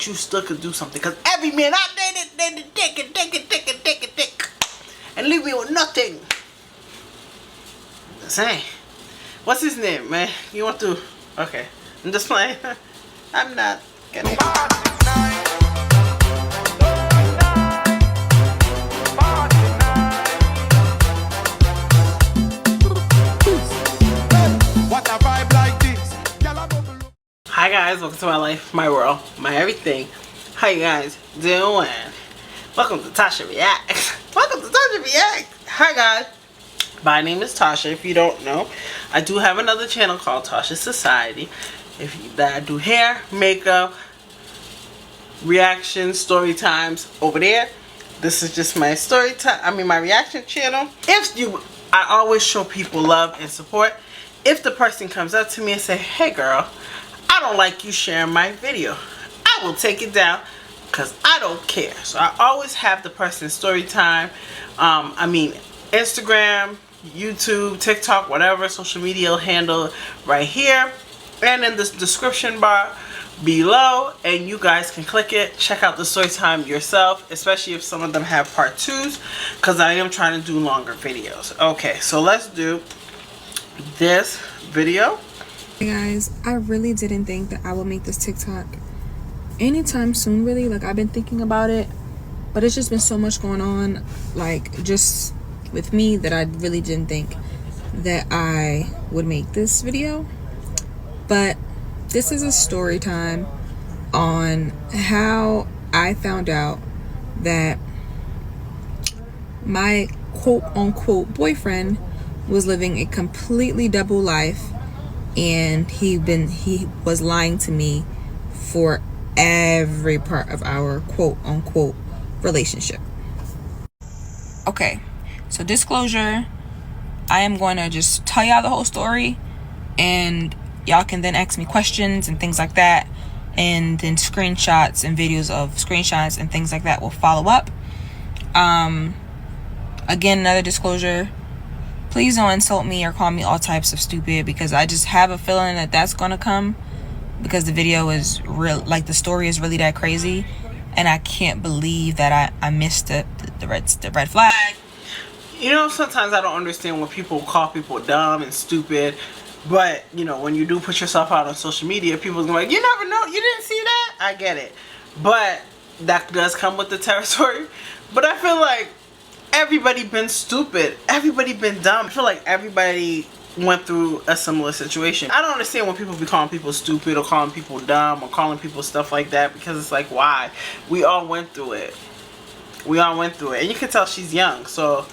that you still could do something. Because every man out there, they dick and leave me with nothing. Saying, what's his name, man? You want to? Okay, I'm just playing. I'm not gonna. Hi guys, welcome to my life, my world, my everything. How you guys doing? Welcome to Tasha Reacts. Welcome to Tasha Reacts. Hi guys. My name is Tasha. If you don't know, I do have another channel called Tasha Society. That I do hair, makeup, reactions, story times over there. This is just my story time. My reaction channel. I always show people love and support. If the person comes up to me and say, "Hey girl, I don't like you sharing my video," I will take it down because I don't care. So I always have the person's story time. Instagram, YouTube, TikTok, whatever social media handle right here and in the description bar below, and you guys can click it, check out the story time yourself, especially if some of them have part 2s, because I am trying to do longer videos. Okay, so let's do this video. Hey guys, I really didn't think that I would make this TikTok anytime soon, really. Like, I've been thinking about it, but it's just been so much going on, like, just with me, that I really didn't think that I would make this video. But this is a story time on how I found out that my quote-unquote boyfriend was living a completely double life, and he was lying to me for every part of our quote-unquote relationship. Okay, so disclosure, I am going to just tell y'all the whole story, and y'all can then ask me questions and things like that, and then screenshots and videos of screenshots and things like that will follow up. Again, another disclosure, please don't insult me or call me all types of stupid, because I just have a feeling that that's gonna come, because the video is real, like the story is really that crazy, and I can't believe that I missed the red flag. You know, sometimes I don't understand when people call people dumb and stupid, but you know, when you do put yourself out on social media, people's gonna be like, "You never know, you didn't see that." I get it, but that does come with the territory. But I feel like everybody been stupid, everybody been dumb. I feel like everybody went through a similar situation. I don't understand when people be calling people stupid or calling people dumb or calling people stuff like that, because it's like, why? We all went through it. We all went through it. And you can tell she's young, so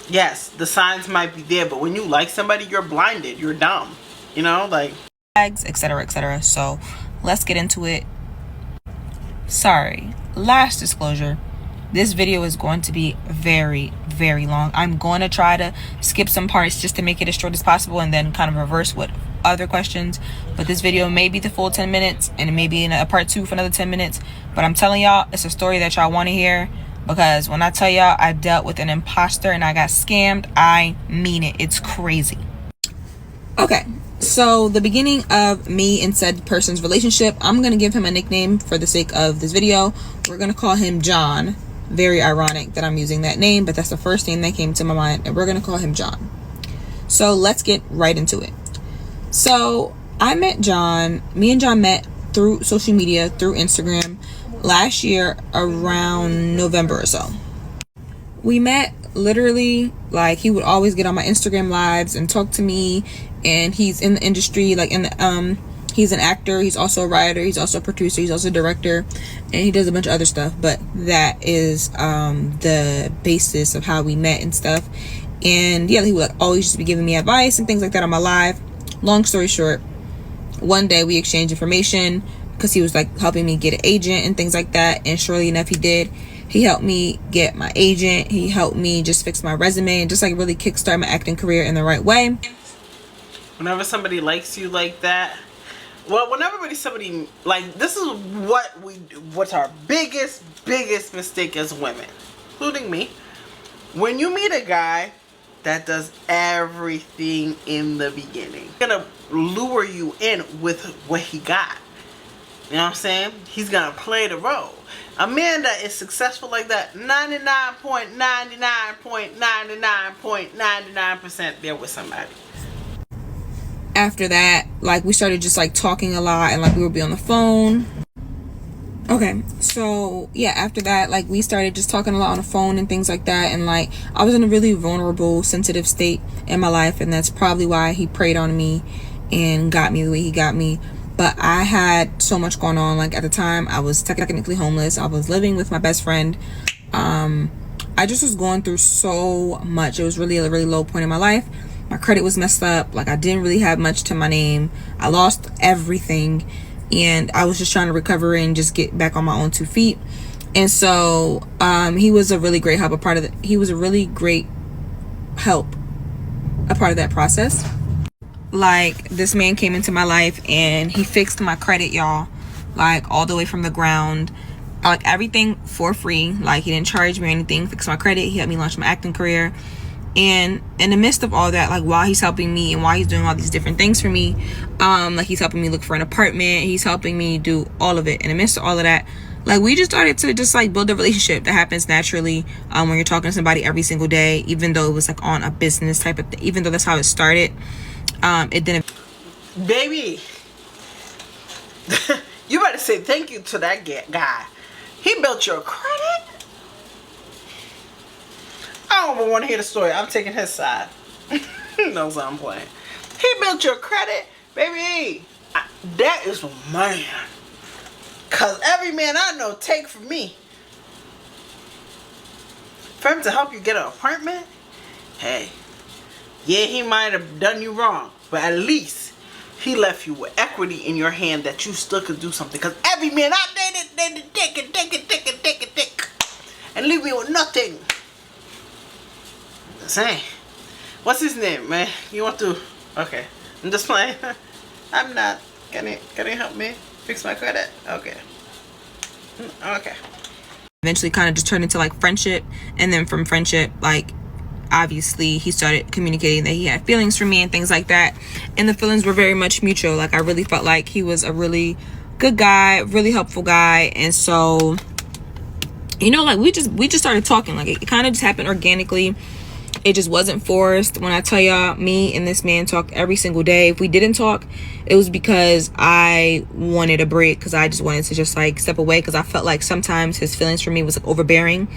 yes, the signs might be there, but when you like somebody, you're blinded, you're dumb, you know, like, etc, etc. So let's get into it. Sorry, last disclosure, this video is going to be very, very long. I'm going to try to skip some parts just to make it as short as possible, and then kind of reverse with other questions. But this video may be the full 10 minutes, and it may be in a part 2 for another 10 minutes. But I'm telling y'all, it's a story that y'all want to hear, because when I tell y'all I dealt with an imposter and I got scammed, I mean it. It's crazy. Okay, so the beginning of me and said person's relationship, I'm going to give him a nickname for the sake of this video. We're going to call him John. Very ironic that I'm using that name, but that's the first name that came to my mind, and we're going to call him John. So let's get right into it. So I met John. Me and John met through social media, through Instagram, last year around November or so. We met literally, like, he would always get on my Instagram lives and talk to me, and he's in the industry, like he's an actor, he's also a writer, he's also a producer, he's also a director, and he does a bunch of other stuff. But that is the basis of how we met and stuff. And yeah, he would always just be giving me advice and things like that on my live. Long story short, one day we exchanged information, because he was like helping me get an agent and things like that, and surely enough, he did. He helped me get my agent. He helped me just fix my resume and just like really kickstart my acting career in the right way. Whenever somebody likes you like that, well, whenever somebody, like, this is what's our biggest mistake as women, including me. When you meet a guy that does everything in the beginning, he's gonna lure you in with what he got. You know what I'm saying? He's gonna play the role. A man that is successful like that, 99.99.99.99% they're with somebody. After that, like, we started just like talking a lot, and like we would be on the phone. Okay, so yeah, after that, like, we started just talking a lot on the phone and things like that, and like I was in a really vulnerable, sensitive state in my life, and that's probably why he preyed on me and got me the way he got me. But I had so much going on. Like, at the time, I was technically homeless. I was living with my best friend. I just was going through so much. It was really a really low point in my life. My credit was messed up. Like, I didn't really have much to my name. I lost everything, and I was just trying to recover and just get back on my own 2 feet. And so he was a really great help. He was a really great help, a part of that process. Like, this man came into my life and he fixed my credit, y'all, like all the way from the ground, like everything for free. Like, he didn't charge me or anything, fixed my credit. He helped me launch my acting career. And in the midst of all that, like, while he's helping me and while he's doing all these different things for me, like, he's helping me look for an apartment, he's helping me do all of it. In the midst of all of that, like, we just started to just like build a relationship that happens naturally when you're talking to somebody every single day, even though it was like on a business type of thing, even though that's how it started. It didn't. Baby, you better say thank you to that guy. He built your credit. I don't even want to hear the story. I'm taking his side. No, so I'm playing. He built your credit, baby. That is a man. Cause every man I know take from me. For him to help you get an apartment, hey, yeah, he might have done you wrong, but at least he left you with equity in your hand that you still could do something. Cause every man out there, they dick, and leave me with nothing. Saying, what's his name, man? You want to? Okay, I'm just playing. I'm not. Can you help me fix my credit? Okay. Eventually kind of just turned into like friendship, and then from friendship, like, obviously he started communicating that he had feelings for me and things like that, and the feelings were very much mutual. Like, I really felt like he was a really good guy, really helpful guy. And so, you know, like, we just started talking. Like, it kind of just happened organically. It just wasn't forced. When I tell y'all, me and this man talked every single day. If we didn't talk, it was because I wanted a break, because I just wanted to just like step away, because I felt like sometimes his feelings for me was like overbearing.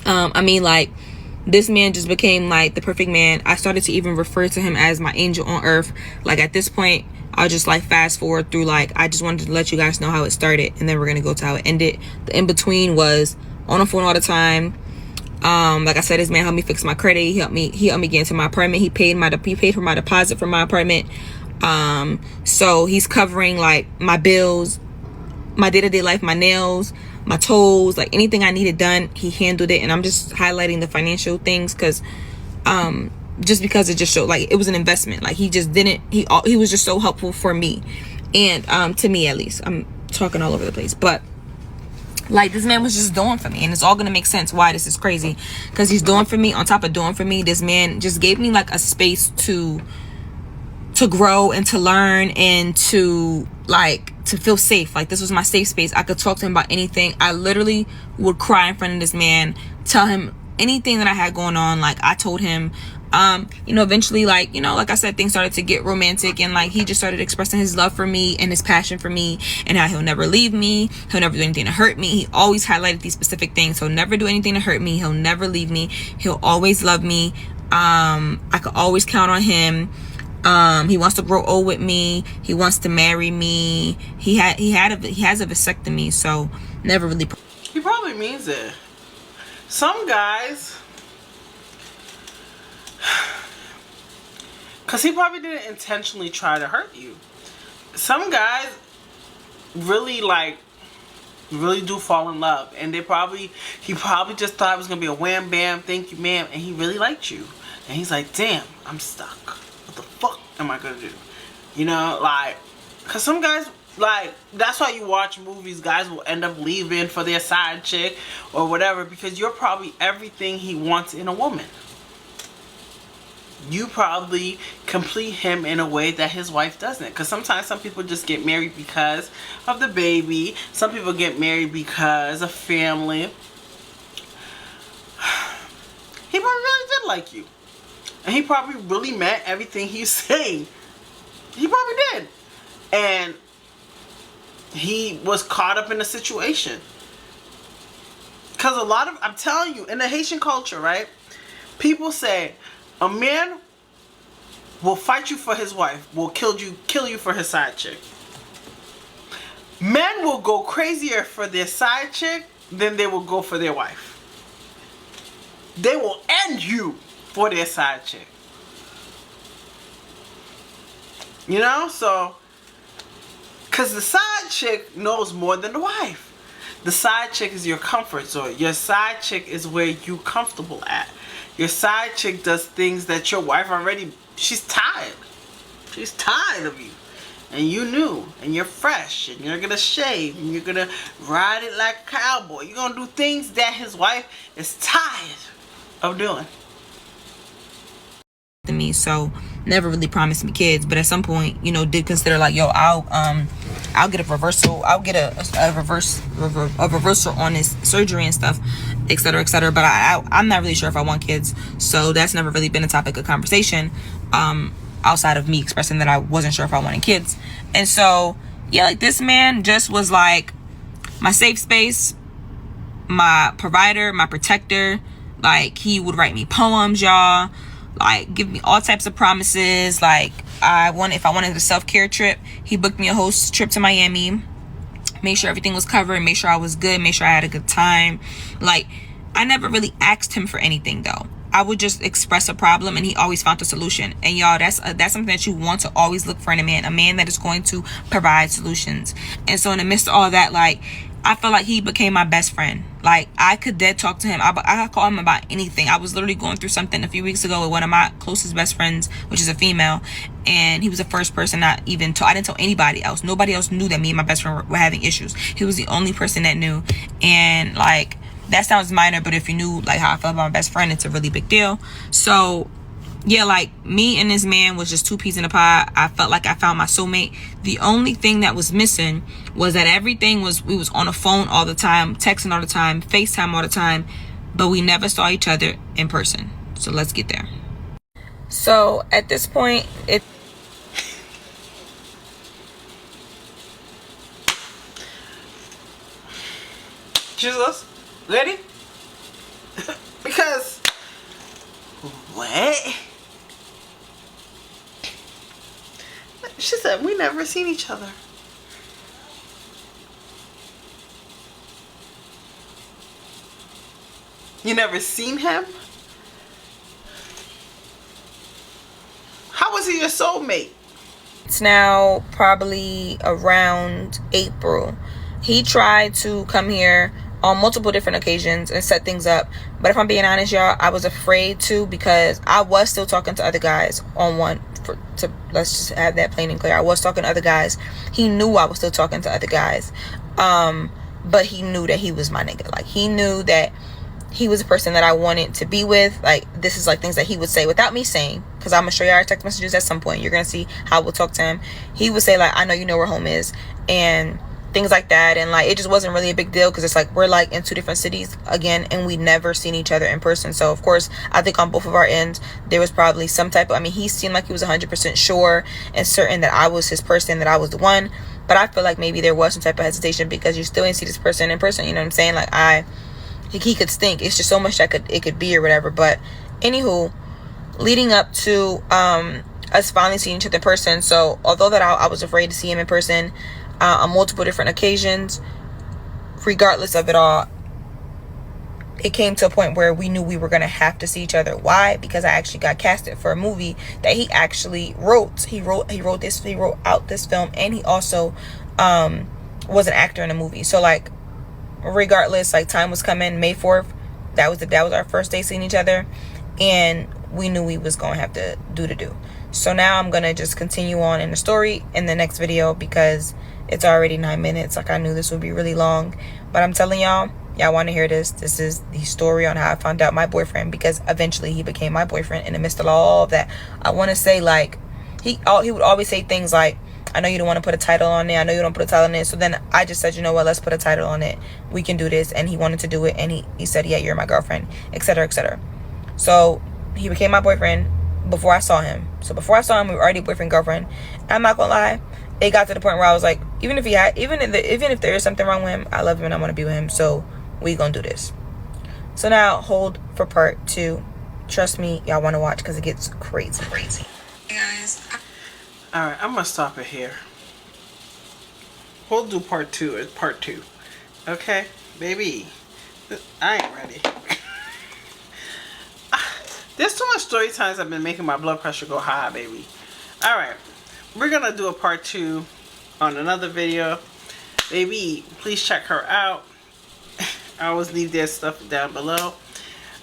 I mean, like, this man just became like the perfect man. I started to even refer to him as my angel on earth. Like, at this point, I'll just like fast forward through, like, I just wanted to let you guys know how it started, and then we're gonna go to how it ended. The in between was on the phone all the time. Like I said, this man helped me fix my credit. He helped me get into my apartment. He paid for my deposit for my apartment. So he's covering like my bills, my day-to-day life, my nails, my toes, like anything I needed done, he handled it. And I'm just highlighting the financial things because just because it just showed like it was an investment. Like, he was just so helpful for me, and to me at least. I'm talking all over the place, but like, this man was just doing for me, and it's all gonna make sense why this is crazy, because he's doing for me. On top of doing for me, this man just gave me like a space to grow and to learn and to feel safe. Like, this was my safe space. I could talk to him about anything. I literally would cry in front of this man, tell him anything that I had going on. Like, I told him, you know, eventually, like, you know, like I said, things started to get romantic, and like, he just started expressing his love for me and his passion for me, and how he'll never leave me, he'll never do anything to hurt me. He always highlighted these specific things. He'll never do anything to hurt me, he'll never leave me, he'll always love me. I could always count on him. He wants to grow old with me, he wants to marry me. He has a vasectomy, so never really. He probably means it. Some guys, because he probably didn't intentionally try to hurt you. Some guys really do fall in love, and he probably just thought it was gonna be a wham bam thank you ma'am, and he really liked you, and he's like, damn, I'm stuck, what the fuck am I gonna do? You know, like, because some guys, like, that's why you watch movies, guys will end up leaving for their side chick or whatever, because you're probably everything he wants in a woman. you probably complete him in a way that his wife doesn't. Because sometimes some people just get married because of the baby. Some people get married because of family. He probably really did like you. And he probably really meant everything he's saying. He probably did. And he was caught up in a situation. Because a lot of, I'm telling you, in the Haitian culture, right? People say, a man will fight you for his wife, will kill you for his side chick. Men will go crazier for their side chick than they will go for their wife. They will end you for their side chick. You know, so, because the side chick knows more than the wife. The side chick is your comfort zone. Your side chick is where you comfortable at. Your side chick does things that your wife already, she's tired. She's tired of you. And you knew. And you're fresh. And you're going to shave. And you're going to ride it like a cowboy. You're going to do things that his wife is tired of doing. To me, so never really promised me kids, but at some point, you know, did consider like, yo, I'll get a reversal, I'll get a reversal on this surgery and stuff, etc., etc. But I'm not really sure if I want kids, so that's never really been a topic of conversation, outside of me expressing that I wasn't sure if I wanted kids. And so yeah, like, this man just was like my safe space, my provider, my protector. Like, he would write me poems, y'all. Like, give me all types of promises. Like, if I wanted a self-care trip, he booked me a whole trip to Miami, made sure everything was covered, made sure I was good, made sure I had a good time. Like, I never really asked him for anything, though. I would just express a problem, and he always found a solution. And y'all, that's something that you want to always look for in a man that is going to provide solutions. And so in the midst of all that, like, I felt like he became my best friend. Like, I could dead talk to him. I could call him about anything. I was literally going through something a few weeks ago with one of my closest best friends, which is a female, and he was the first person I didn't tell anybody else. Nobody else knew that me and my best friend were having issues. He was the only person that knew. And like, that sounds minor, but if you knew like how I felt about my best friend, it's a really big deal. So yeah, like, me and this man was just two peas in a pod. I felt like I found my soulmate. The only thing that was missing was that we was on the phone all the time, texting all the time, FaceTime all the time, but we never saw each other in person. So let's get there. So at this point, Jesus, ready? Because what? She said, we never seen each other. You never seen him? How was he your soulmate? It's now probably around April. He tried to come here on multiple different occasions and set things up, but if I'm being honest, y'all, I was afraid to, because I was still talking to other guys let's just have that plain and clear. I was talking to other guys. He knew I was still talking to other guys, but he knew that he was my nigga. Like, he knew that he was a person that I wanted to be with. Like, this is like things that he would say without me saying, because I'm gonna show you our text messages at some point. You're gonna see how we'll talk to him. He would say like, I know you know where home is, and things like that. And like, it just wasn't really a big deal, because it's like, we're like in two different cities again, and we never seen each other in person. So of course, I think on both of our ends, there was probably some type of, he seemed like he was 100% sure and certain that I was his person, that I was the one. But I feel like maybe there was some type of hesitation, because you still ain't see this person in person. You know what I'm saying? Like, he could stink. It's just so much that it could be or whatever. But anywho, leading up to us finally seeing each other in person. So although that I was afraid to see him in person on multiple different occasions, regardless of it all, it came to a point where we knew we were going to have to see each other. Why? Because I actually got casted for a movie that he actually wrote. He wrote out this film, and he also was an actor in a movie. So like, regardless, like, time was coming. May 4th, that was our first day seeing each other, and we knew we was gonna have to do. So now I'm gonna just continue on in the story in the next video, because it's already 9 minutes. Like, I knew this would be really long, but I'm telling y'all Y'all want to hear this? This is the story on how I found out my boyfriend, because eventually he became my boyfriend in the midst of all of that. I want to say, like, he would always say things like, I know you don't want to put a title on it. I know you don't put a title on it. So then I just said, you know what? Let's put a title on it. We can do this. And he wanted to do it. And he said, yeah, you're my girlfriend, etc., etc. So he became my boyfriend before I saw him. So before I saw him, we were already boyfriend, girlfriend. And I'm not going to lie. It got to the point where I was like, even if there is something wrong with him, I love him and I want to be with him. So we going to do this. So now hold for part 2. Trust me, y'all want to watch because it gets crazy. Hey guys. Alright, I'm gonna stop it here. We'll do part 2 Okay, baby. I ain't ready. There's too much story times I've been making my blood pressure go high, baby. Alright, we're gonna do a part 2 on another video. Baby, please check her out. I always leave their stuff down below.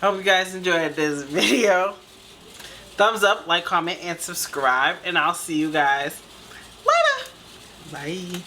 I hope you guys enjoyed this video. Thumbs up, like, comment, and subscribe. And I'll see you guys later. Bye.